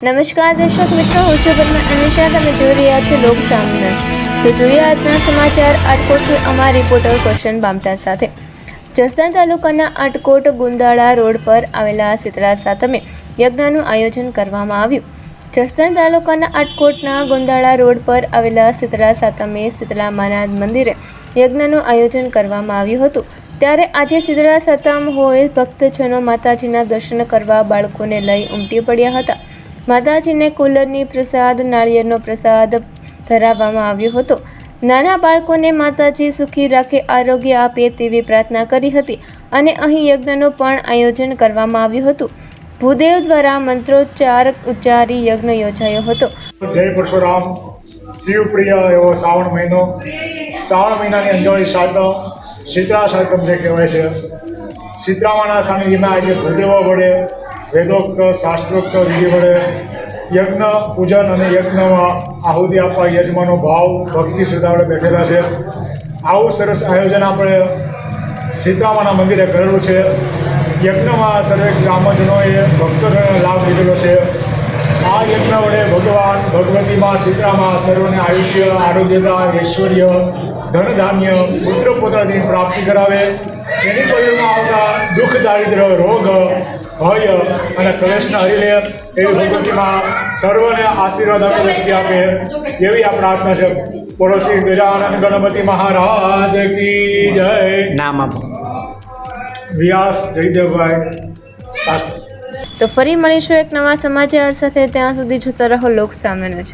નમસ્કાર દર્શક મિત્રો, હું છું બર્મા અનિશા. તમે જોઈ રહ્યા છો લોક સામના. તો જોઈએ આજના સમાચાર આટકોટથી અમારા રિપોર્ટર કરશન બામટા સાથે. જસદણ તાલુકાના આટકોટ ગુંદાળા રોડ પર આવેલા શીતળા સાતમે યજ્ઞનું આયોજન કરવામાં આવ્યું. જસદણ તાલુકાના આટકોટના ગુંદાળા રોડ પર આવેલા શીતળા સાતમે શીતળા માના મંદિરે યજ્ઞનું આયોજન કરવામાં આવ્યું હતું. ત્યારે આજે શીતળા સાતમ હોય ભક્તજનો માતાજીના દર્શન કરવા બાળકોને લઈ ઉમટી પડ્યા હતા. માતાજીને કુલરની પ્રસાદ નાળિયેરનો પ્રસાદ ધરાવવામાં આવ્યો હતો. નાના બાળકોને માતાજી સુખી રાખે, આરોગ્ય આપે તેવી પ્રાર્થના કરી હતી અને અહીં યજ્ઞનું પણ આયોજન કરવામાં આવ્યું હતું. ભૂદેવ દ્વારા મંત્રોચ્ચાર ઉચ્ચારી યજ્ઞ યોજાયો હતો. જય પરશુરામ. શિવપ્રિય એવો શ્રાવણ મહિનો, શ્રાવણ મહિનાની અંજવાળી સાતમ શીતળા સાતમ જે કહેવાય છે. શીતળામાના સાનિધ્યમાં આજે ભૂદેવો વડે વેદોક્ત શાસ્ત્રોક્ત વિધિ વડે યજ્ઞ પૂજન અને યજ્ઞમાં આહુતિ આપવા યજમાનો ભાવ ભક્તિ શ્રદ્ધા વડે બેઠેલા છે. આવું સરસ આયોજન આપણે શીતળામાના મંદિરે કરેલું છે. યજ્ઞમાં સર્વે ગ્રામજનોએ ભક્તોને લાભ લીધેલો છે. આ યજ્ઞ વડે ભગવાન ભગવતીમાં શીતળામાં સર્વને આયુષ્ય, આરોગ્યતા, ઐશ્વર્ય, ધન ધાન્ય, પુત્ર પુત્રની પ્રાપ્તિ કરાવે. એની પરિવારમાં આવતા દુઃખ, દારિદ્ર્ય, રોગ, ભય અને કલેશને હરી લે એવી ભગવતીમાં સર્વને આશીર્વાદ આપે, દ્રષ્ટિ આપે એવી આ પ્રાર્થના છે. પડોશી ગજાનંદ ગણપતિ મહારાજ કી જય. નામ આપો. વ્યાસ જયદેવભાઈ. તો ફરી મળીશું એક નવા સમાચાર સાથે. ત્યાં સુધી જોતા રહો લોક સામના.